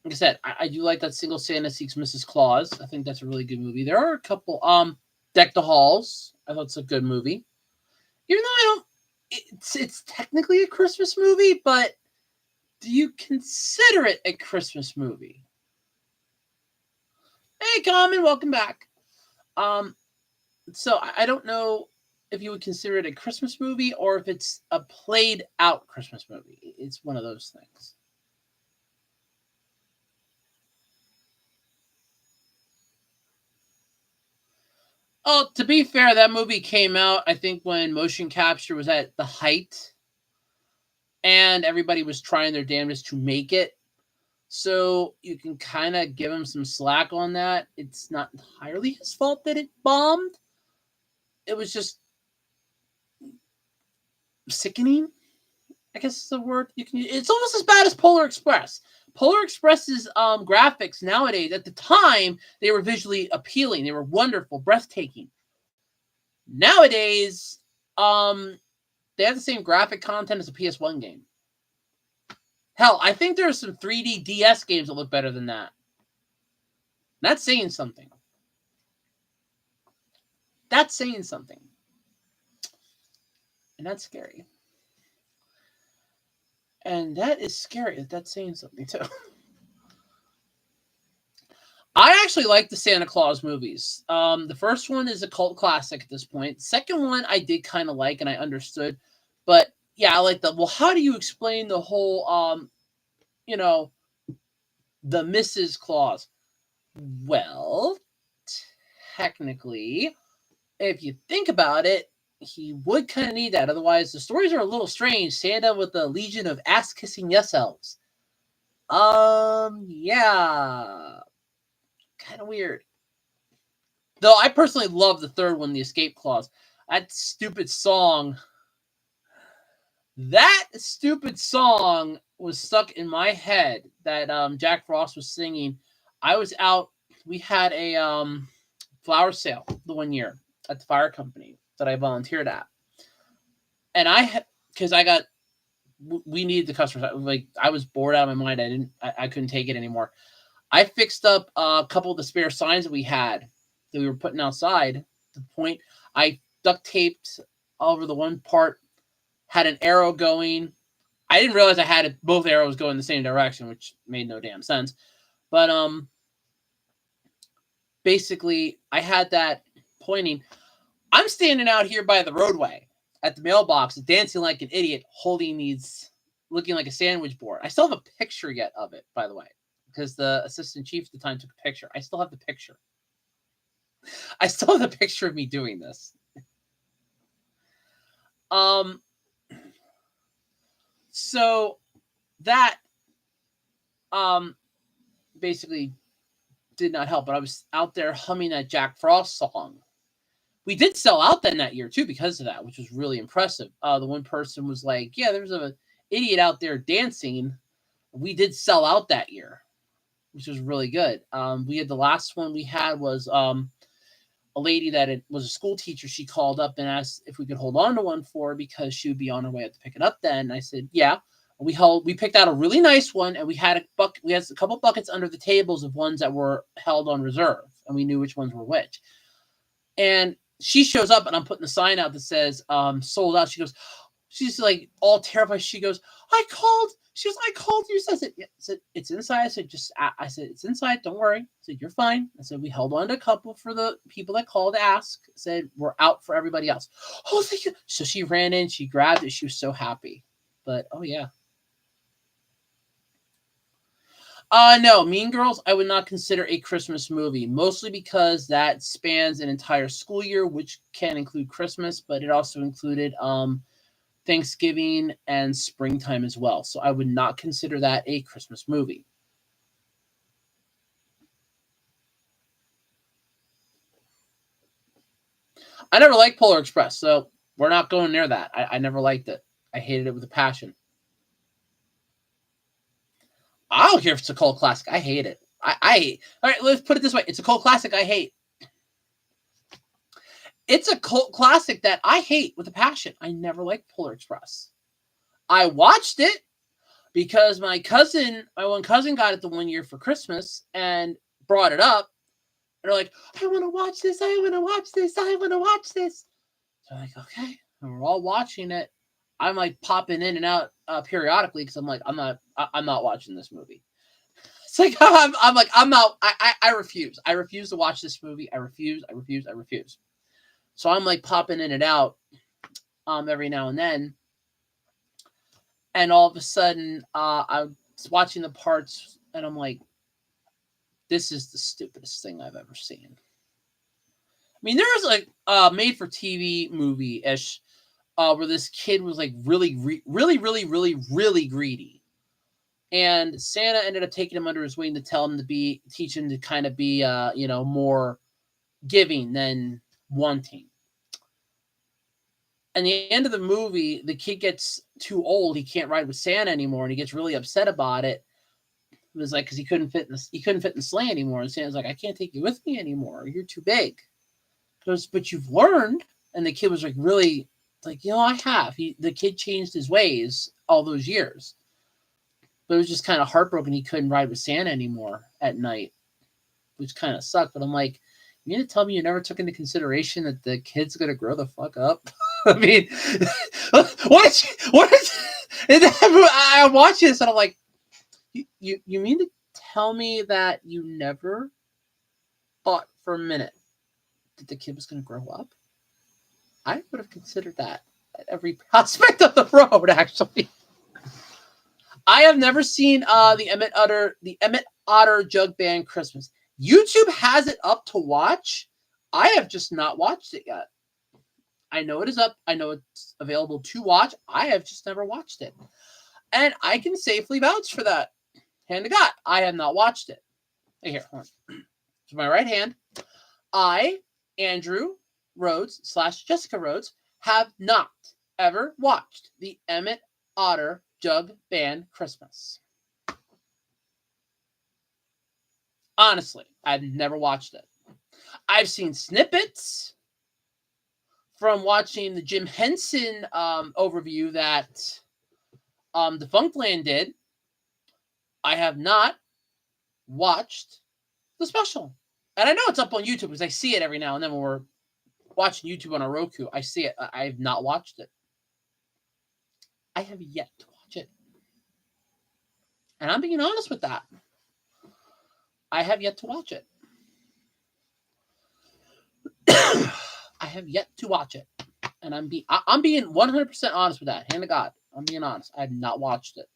like I said, I do like that Single Santa Seeks Mrs. Claus. I think that's a really good movie. There are a couple Deck the Halls. I thought it's a good movie. Even though I don't it's technically a Christmas movie, but do you consider it a Christmas movie? Hey, Common, welcome back. So I don't know if you would consider it a Christmas movie or if it's a played out Christmas movie. It's one of those things. Oh, to be fair, that movie came out, I think, when motion capture was at the height and everybody was trying their damnedest to make it. So you can kind of give him some slack on that. It's not entirely his fault that it bombed. It was just sickening, I guess is the word you can use. It's almost as bad as Polar Express. Polar Express's graphics nowadays, at the time, they were visually appealing. They were wonderful, breathtaking. Nowadays, they have the same graphic content as a PS1 game. Hell, I think there are some 3D DS games that look better than that. That's saying something. That's saying something. And that's scary. And that is scary. That's saying something, too. I actually like the Santa Claus movies. The first one is a cult classic at this point. The second one I did kind of like and I understood. But, yeah, I like the, well, how do you explain the whole, the Mrs. Claus? Well, technically, if you think about it, he would kind of need that. Otherwise, the stories are a little strange. Santa with a legion of ass-kissing yes elves. Yeah. Kind of weird. Though I personally love the third one, the Escape Clause. That stupid song was stuck in my head that Jack Frost was singing. I was out. We had a flower sale the one year at the fire company that I volunteered at. And we needed the customers. Like, I was bored out of my mind. I couldn't take it anymore. I fixed up a couple of the spare signs that we had that we were putting outside. At the point, I duct taped over the one part, had an arrow going. I didn't realize I had both arrows going in the same direction, which made no damn sense. But basically, I had that pointing. I'm standing out here by the roadway at the mailbox, dancing like an idiot, looking like a sandwich board. I still have a picture yet of it, by the way, because the assistant chief at the time took a picture. I still have the picture. I still have the picture of me doing this. So that basically did not help, but I was out there humming that Jack Frost song. We did sell out then that year too because of that, which was really impressive. The one person was like, yeah, there's an idiot out there dancing. We did sell out that year, which was really good. We had the last one we had was a lady that was a school teacher. She called up and asked if we could hold on to one for her because she would be on her way to pick it up then. And I said, yeah. We picked out a really nice one, and we had a couple buckets under the tables of ones that were held on reserve, and we knew which ones were which. And she shows up, and I'm putting the sign out that says sold out. She's like all terrified. She goes, I called you. I said, yeah. I said, it's inside. I said, it's inside. Don't worry. I said, you're fine. I said, we held on to a couple for the people that called to ask. I said, we're out for everybody else. Oh, thank you. So she ran in, she grabbed it. She was so happy. But, oh, yeah. No, Mean Girls, I would not consider a Christmas movie, mostly because that spans an entire school year, which can include Christmas, but it also included Thanksgiving and springtime as well. So I would not consider that a Christmas movie. I never liked Polar Express, so we're not going near that. I never liked it. I hated it with a passion. I don't care if it's a cult classic. I hate it. I hate. All right, let's put it this way. It's a cult classic I hate. It's a cult classic that I hate with a passion. I never liked Polar Express. I watched it because my one cousin got it the one year for Christmas and brought it up. And they're like, I want to watch this. I want to watch this. I want to watch this. So I'm like, okay. And we're all watching it. I'm like popping in and out periodically because I'm like, I'm not watching this movie. It's like I'm not. I refuse. I refuse to watch this movie. I refuse. So I'm like popping in and out every now and then. And all of a sudden, I was watching the parts, and I'm like, this is the stupidest thing I've ever seen. I mean, there was like a made-for-TV movie-ish where this kid was like really greedy. And Santa ended up taking him under his wing to teach him to kind of be, more giving than wanting. And the end of the movie, the kid gets too old. He can't ride with Santa anymore, and he gets really upset about it. It was like because he couldn't fit in the sleigh anymore, and Santa's like, I can't take you with me anymore. You're too big. Goes, but you've learned, and the kid was like really like, I have. The kid changed his ways all those years, but it was just kind of heartbroken he couldn't ride with Santa anymore at night, which kind of sucked. But I'm like, you mean to tell me you never took into consideration that the kid's gonna grow the fuck up? I mean, what is? I watch this and I'm like, you mean to tell me that you never thought for a minute that the kid was gonna grow up? I would have considered that at every aspect of the road. Actually, I have never seen the Emmett Otter Jug Band Christmas. YouTube has it up to watch. I have just not watched it yet. I know it is up. I know it's available to watch. I have just never watched it. And I can safely vouch for that. Hand to God, I have not watched it. Hey, here, hold on. To my right hand, I, Andrew Rhodes / Jessica Rhodes, have not ever watched the Emmett Otter Jug Band Christmas. Honestly, I've never watched it. I've seen snippets from watching the Jim Henson overview that Defunctland did. I have not watched the special. And I know it's up on YouTube because I see it every now and then when we're watching YouTube on a Roku. I see it. I have not watched it. I have yet to watch it. And I'm being honest with that. I have yet to watch it. I have yet to watch it. And I'm being 100% honest with that. Hand to God. I'm being honest. I have not watched it.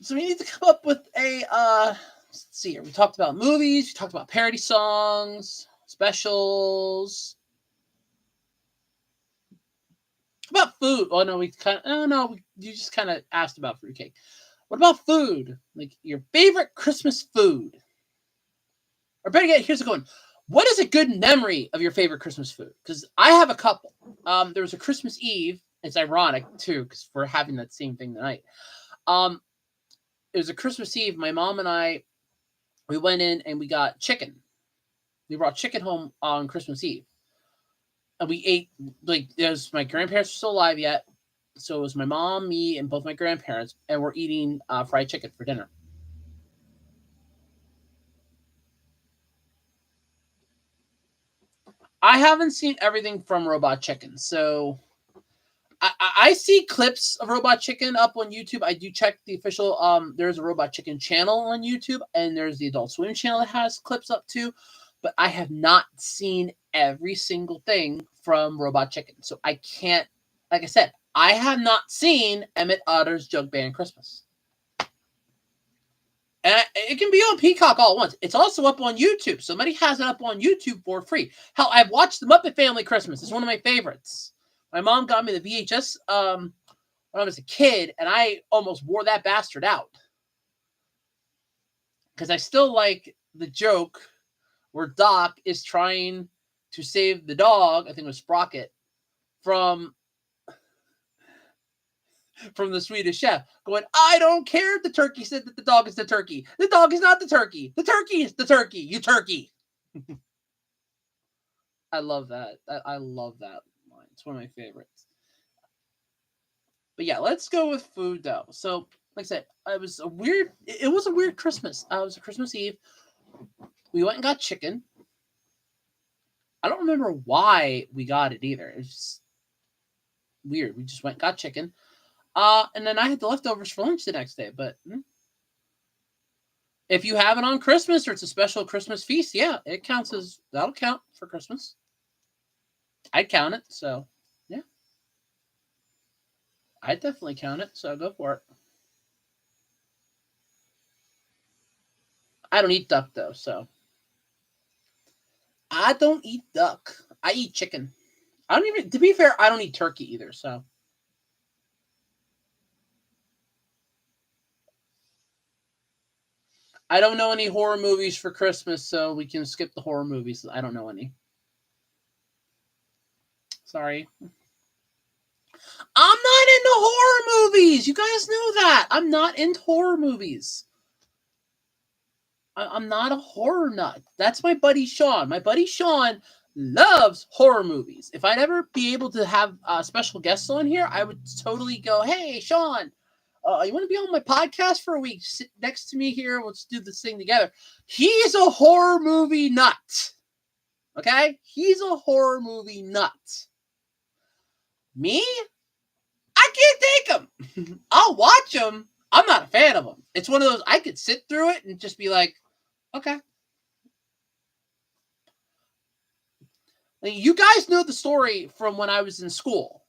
So we need to come up with a let's see here. We talked about movies, we talked about parody songs, specials. How about food? Oh no, you just kind of asked about fruitcake. What about food? Like your favorite Christmas food? Or better yet, here's a good one. What is a good memory of your favorite Christmas food? Because I have a couple. There was a Christmas Eve. It's ironic too, because we're having that same thing tonight. It was a Christmas Eve. My mom and I, we went in and we got chicken. We brought chicken home on Christmas Eve. And we ate, like, my grandparents were still alive yet. So it was my mom, me, and both my grandparents. And we're eating fried chicken for dinner. I haven't seen everything from Robot Chicken. So I see clips of Robot Chicken up on YouTube. I do check the official, there's a Robot Chicken channel on YouTube. And there's the Adult Swim channel that has clips up too. But I have not seen every single thing from Robot Chicken. So I can't, like I said, I have not seen Emmett Otter's Jug Band Christmas. And it can be on Peacock all at once. It's also up on YouTube. Somebody has it up on YouTube for free. Hell, I've watched The Muppet Family Christmas. It's one of my favorites. My mom got me the VHS when I was a kid, and I almost wore that bastard out. Because I still like the joke where Doc is trying to save the dog, I think it was Sprocket, from the Swedish chef, going, I don't care if the turkey said that the dog is the turkey. The dog is not the turkey. The turkey is the turkey. You turkey. I love that. I love that line. It's one of my favorites. But yeah, let's go with food though. So, like I said, it was a weird Christmas. It was a Christmas Eve. We went and got chicken. I don't remember why we got it either. It's just weird. We just went and got chicken. And then I had the leftovers for lunch the next day. But if you have it on Christmas or it's a special Christmas feast, yeah, that'll count for Christmas. I'd count it. So, yeah. I'd definitely count it. So go for it. I don't eat duck though, so. I don't eat duck. I eat chicken. To be fair, I don't eat turkey either, so. I don't know any horror movies for Christmas, so we can skip the horror movies. I don't know any. Sorry. I'm not into horror movies. You guys know that. I'm not into horror movies. I'm not a horror nut. That's my buddy Sean. My buddy Sean loves horror movies. If I'd ever be able to have special guests on here, I would totally go, hey, Sean, you want to be on my podcast for a week? Sit next to me here. Let's do this thing together. He's a horror movie nut. Okay? He's a horror movie nut. Me? I can't take them. I'll watch them. I'm not a fan of them. It's one of those, I could sit through it and just be like, okay. You guys know the story from when I was in school.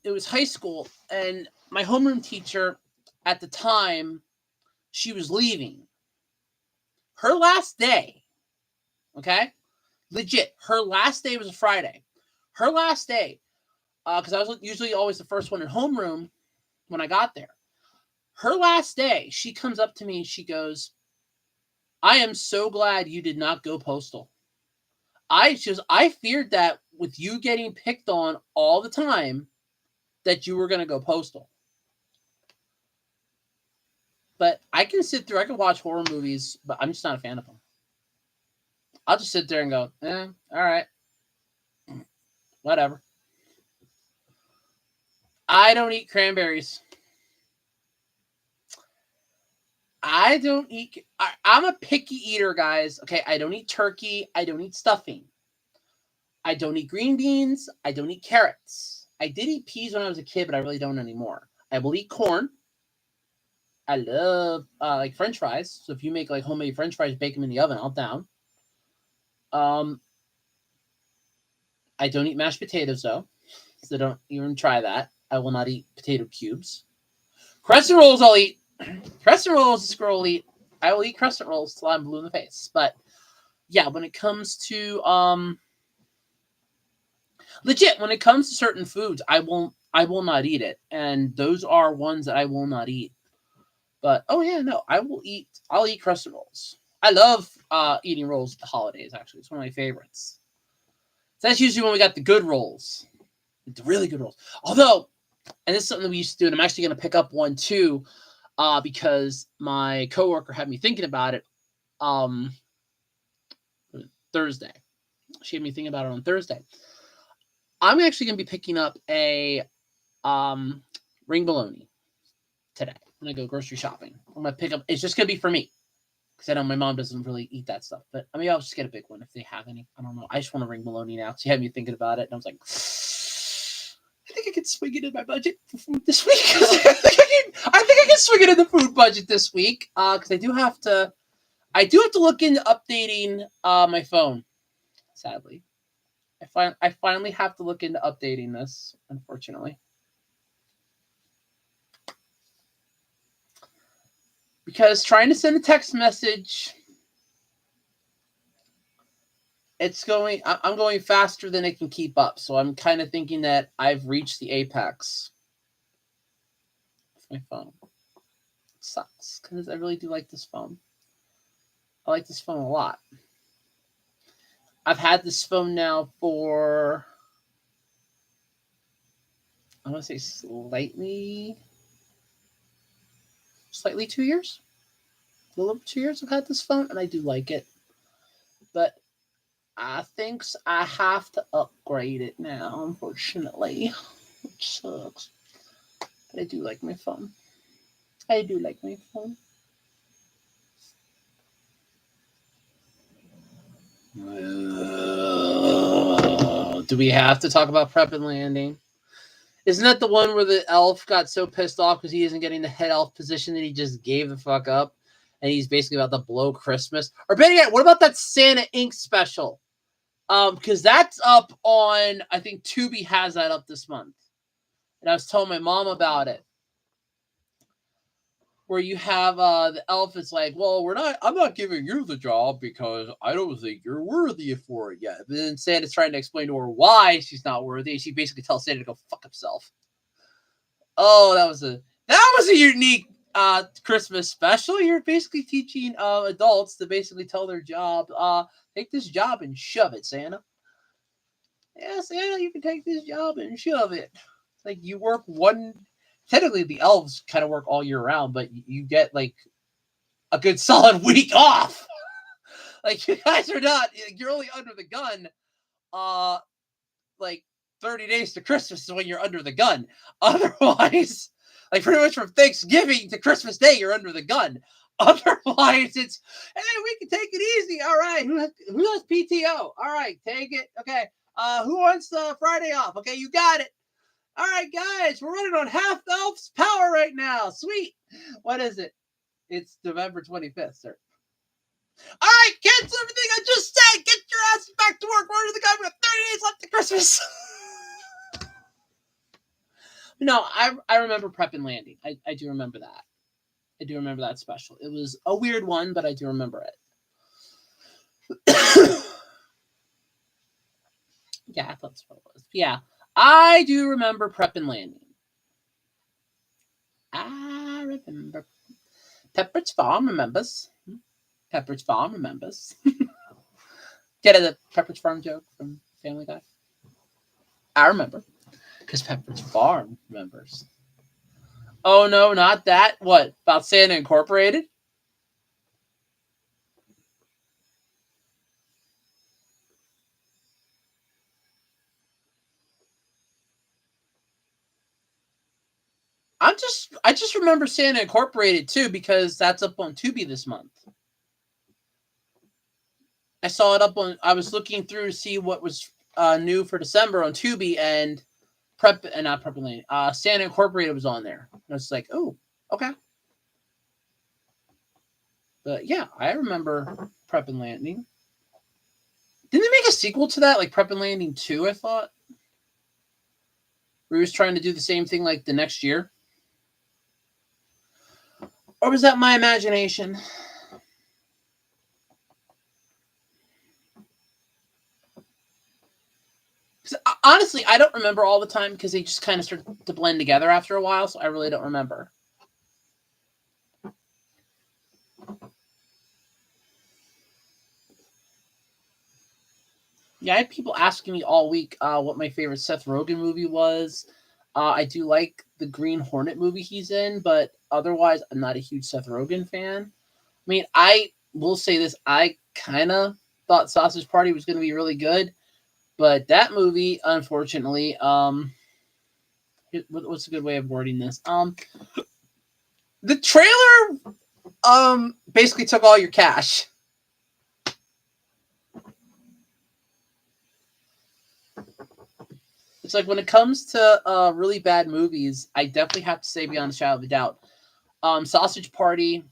It was high school, and my homeroom teacher at the time, she was leaving. Her last day, okay? Legit, her last day was a Friday. Her last day, because I was usually always the first one in homeroom when I got there. Her last day, she comes up to me and she goes, I am so glad you did not go postal. I feared that with you getting picked on all the time, that you were going to go postal. But I can watch horror movies, but I'm just not a fan of them. I'll just sit there and go, all right. Whatever. I don't eat cranberries. I'm a picky eater, guys. Okay, I don't eat turkey. I don't eat stuffing. I don't eat green beans. I don't eat carrots. I did eat peas when I was a kid, but I really don't anymore. I will eat corn. I love like French fries. So if you make like homemade French fries, bake them in the oven, I'll down. I don't eat mashed potatoes though, so don't even try that. I will not eat potato cubes. Crescent rolls, I'll eat. Crescent rolls, this girl will eat. I will eat crescent rolls till I'm blue in the face. But yeah, when it comes to legit, when it comes to certain foods, I will not eat it, and those are ones that I will not eat. But oh yeah, no, I'll eat crescent rolls. I love eating rolls at the holidays. Actually, it's one of my favorites. So that's usually when we got the good rolls, the really good rolls. Although, and this is something that we used to do, and I'm actually going to pick up one too, because my coworker had me thinking about it. Thursday, she had me thinking about it on Thursday. I'm actually going to be picking up a ring bologna today when I go grocery shopping. I'm going to pick up. It's just going to be for me. Because I know my mom doesn't really eat that stuff. But I mean, I'll just get a big one if they have any. I don't know. I just want to ring bologna now. She had me thinking about it. And I was like, I think I can swing it in my budget for food this week. I think I can swing it in the food budget this week. Because I do have to look into updating my phone. Sadly. I finally have to look into updating this, unfortunately. Because trying to send a text message, I'm going faster than it can keep up. So I'm kind of thinking that I've reached the apex with my phone. It sucks because I really do like this phone. I like this phone a lot. I've had this phone now for, I want to say slightly 2 years. A little over 2 years I've had this phone, and I do like it. But I think I have to upgrade it now, unfortunately. Which sucks. But I do like my phone. Do we have to talk about Prep and Landing? Isn't that the one where the elf got so pissed off because he isn't getting the head elf position that he just gave the fuck up? And he's basically about to blow Christmas? Or better yet, what about that Santa Inc. special? Because that's up on, I think Tubi has that up this month. And I was telling my mom about it. Where you have the elf is like, well, I'm not giving you the job because I don't think you're worthy for it yet. But then Santa's trying to explain to her why she's not worthy. She basically tells Santa to go fuck himself. Oh, that was a unique Christmas special. You're basically teaching adults to basically tell their job, take this job and shove it, Santa. Yeah, Santa, you can take this job and shove it. It's like you work one. Technically, the elves kind of work all year round, but you get like a good solid week off. Like you guys are not. You're only under the gun. Like 30 days to Christmas is when you're under the gun. Otherwise, like pretty much from Thanksgiving to Christmas Day, you're under the gun. Otherwise, it's hey, we can take it easy. All right, who has PTO? All right, take it. Okay, who wants the Friday off? Okay, you got it. All right, guys, we're running on half elf's power right now. Sweet. What is it? It's November 25th, sir. All right, cancel everything I just said. Get your ass back to work. We're under the gun. We have 30 days left to Christmas. No, I remember Prep and Landing. I do remember that. I do remember that special. It was a weird one, but I do remember it. Yeah, I thought that's what it was. Yeah, I do remember Prep and Landing. I remember. Pepperidge Farm remembers. Pepperidge Farm remembers. Get it, the Pepperidge Farm joke from Family Guy? I remember. Because Pepperidge Farm remembers. Oh, no, not that. What? About Santa Incorporated? I just remember Santa Incorporated too because that's up on Tubi this month. I saw it up on. I was looking through to see what was new for December on Tubi, and not Prep and Landing. Santa Incorporated was on there. And I was like, oh, okay. But yeah, I remember Prep and Landing. Didn't they make a sequel to that, like Prep and Landing 2, I thought? Where he was trying to do the same thing like the next year? Or was that my imagination? Honestly, I don't remember all the time because they just kind of start to blend together after a while, so I really don't remember. Yeah, I had people asking me all week what my favorite Seth Rogen movie was. I do like the Green Hornet movie he's in, but otherwise, I'm not a huge Seth Rogen fan. I mean, I will say this: I kind of thought Sausage Party was going to be really good, but that movie, unfortunately, what's a good way of wording this? The trailer, basically took all your cash. It's like when it comes to really bad movies, I definitely have to say beyond a shadow of a doubt, Sausage Party.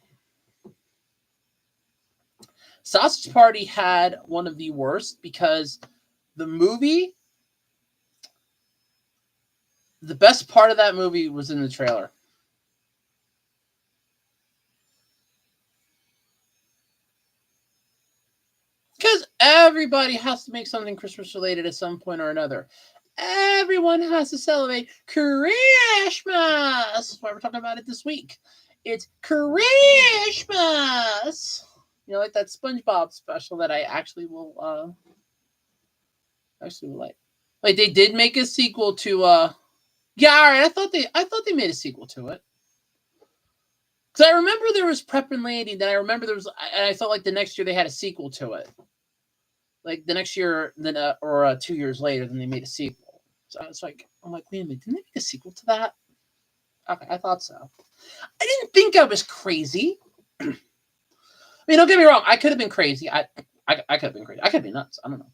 Sausage Party had one of the worst because the movie, the best part of that movie was in the trailer. Because everybody has to make something Christmas related at some point or another. Everyone has to celebrate Christmas. That's why we're talking about it this week. It's Christmas. You know, like that SpongeBob special that I actually will like. Like they did make a sequel to yeah, all right. I thought they made a sequel to it. Cuz I remember there was Prep and Landing, then I remember there was and I felt like the next year they had a sequel to it. Like the next year then or 2 years later then they made a sequel. So I was like, I'm like, wait a minute, didn't they make a sequel to that? Okay, I thought so. I didn't think I was crazy. I mean, don't get me wrong. I could have been crazy. I could have been crazy. I could be nuts. I don't know.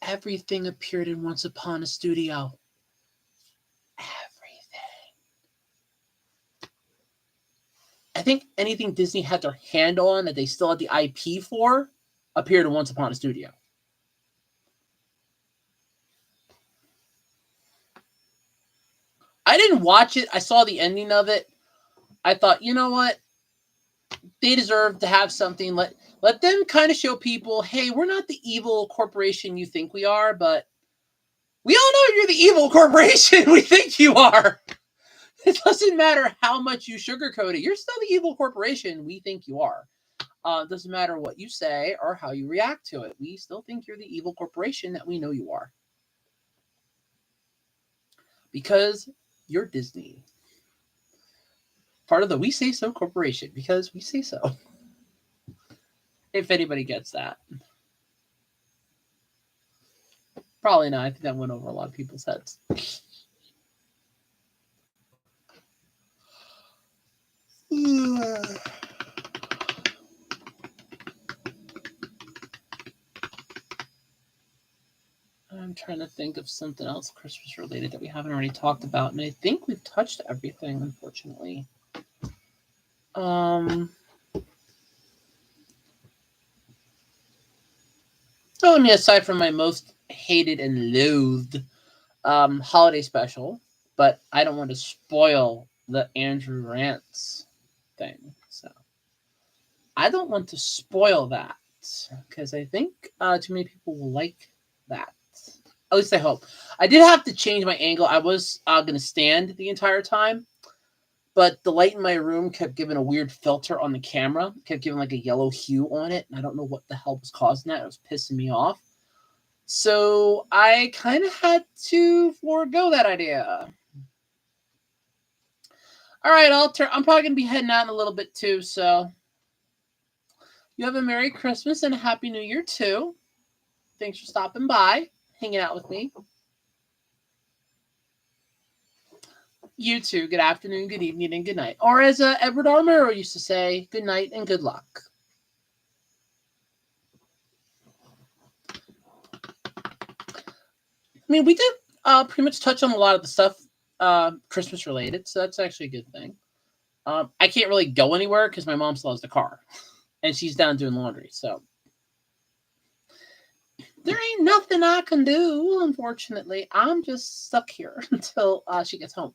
Everything appeared in Once Upon a Studio. Everything. I think anything Disney had their hand on that they still had the IP for appeared in Once Upon a Studio. I didn't watch it. I saw the ending of it. I thought, you know what? They deserve to have something. Let them kind of show people, hey, we're not the evil corporation you think we are, but we all know you're the evil corporation we think you are. It doesn't matter how much you sugarcoat it. You're still the evil corporation we think you are. Doesn't matter what you say or how you react to it. We still think you're the evil corporation that we know you are. Because you're Disney. Part of the We Say So Corporation. Because we say so. If anybody gets that. Probably not. I think that went over a lot of people's heads. I'm trying to think of something else Christmas related that we haven't already talked about, and I think we've touched everything, unfortunately. Oh, I mean, aside from my most hated and loathed holiday special, but I don't want to spoil the Andrew Rants thing, so I don't want to spoil that because I think too many people will like that. At least I hope. I did have to change my angle. I was going to stand the entire time, but the light in my room kept giving a weird filter on the camera. It kept giving like a yellow hue on it, and I don't know what the hell was causing that. It was pissing me off. So I kind of had to forego that idea. All right, I'm probably going to be heading out in a little bit too, so you have a Merry Christmas and a Happy New Year too. Thanks for stopping by, hanging out with me. You too. Good afternoon, good evening, and good night. Or as Edward R. Murrow used to say, good night and good luck. I mean, we did pretty much touch on a lot of the stuff Christmas related, so that's actually a good thing. I can't really go anywhere because my mom still has the car, and she's down doing laundry, so there ain't nothing I can do, unfortunately. I'm just stuck here until she gets home.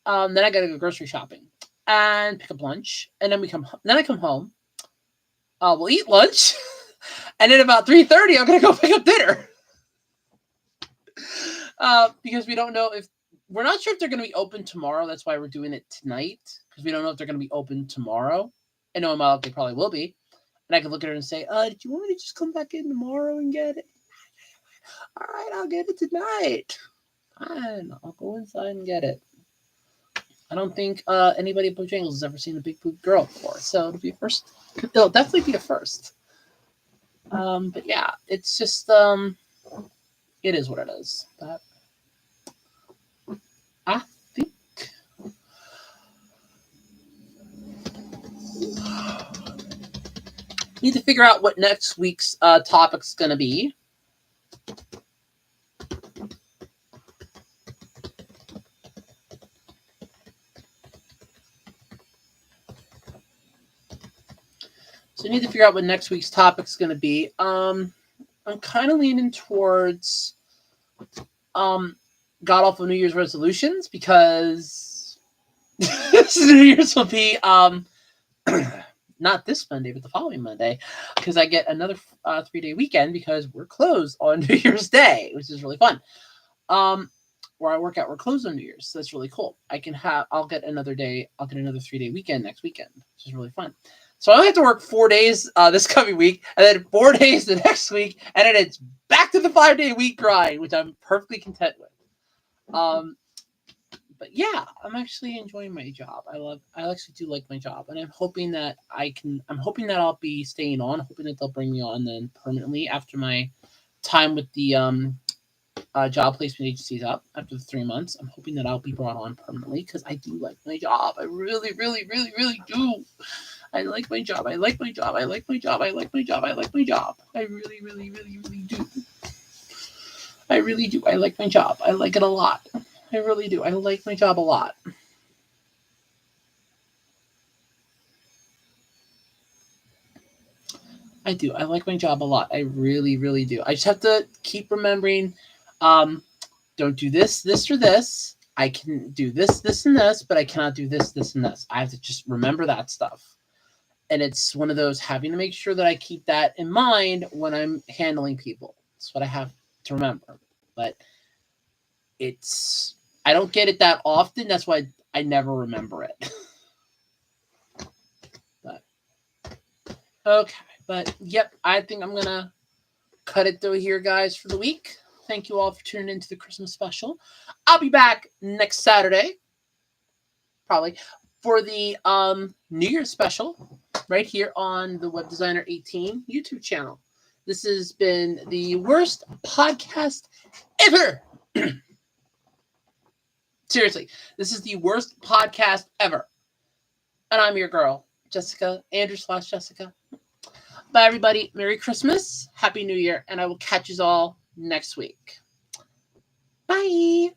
Then I gotta go grocery shopping and pick up lunch, and then I come home. We'll eat lunch, and then about 3:30, I'm gonna go pick up dinner. Because we don't know if we're not sure if they're gonna be open tomorrow. That's why we're doing it tonight because we don't know if they're gonna be open tomorrow. I know they probably will be, and I can look at her and say, "Did you want me to just come back in tomorrow and get it?" All right, I'll get it tonight. Fine, I'll go inside and get it. I don't think anybody at Bojangles has ever seen a big boob girl before, so it'll be a first. It'll definitely be a first. But yeah, it's just it is what it is. But I think need to figure out what next week's topic's going to be. So I need to figure out what next week's topic's going to be. I'm kind of leaning towards god awful New Year's resolutions because New Year's will be not this Monday, but the following Monday, because I get another 3-day weekend because we're closed on New Year's Day, which is really fun. Where I work out, we're closed on New Year's, so that's really cool. I'll get another 3-day weekend next weekend, which is really fun. So I only have to work 4 days this coming week, and then 4 days the next week, and then it's back to the 5-day week grind, which I'm perfectly content with. But yeah, I'm actually enjoying my job. I actually do like my job, and I'm hoping that I'll be staying on. I'm hoping that they'll bring me on then permanently after my time with the job placement agencies up after the 3 months. I'm hoping that I'll be brought on permanently because I do like my job. I really, really, really, really do. I like my job. I like my job. I like my job. I like my job. I like my job. I really, really, really, really do. I really do. I like my job. I like it a lot. I really do. I like my job a lot. I do. I like my job a lot. I really, really do. I just have to keep remembering, don't do this, this, or this. I can do this, this, and this, but I cannot do this, this, and this. I have to just remember that stuff. And it's one of those having to make sure that I keep that in mind when I'm handling people. That's what I have to remember. But I don't get it that often. That's why I never remember it. But Okay, but yep, I think I'm going to cut it through here, guys, for the week. Thank you all for tuning into the Christmas special. I'll be back next Saturday, probably, for the New Year's special right here on the Web Designer 18 YouTube channel. This has been the worst podcast ever. Seriously, this is the worst podcast ever. And I'm your girl, Jessica, Andrew/Jessica. Bye, everybody. Merry Christmas. Happy New Year. And I will catch you all next week. Bye.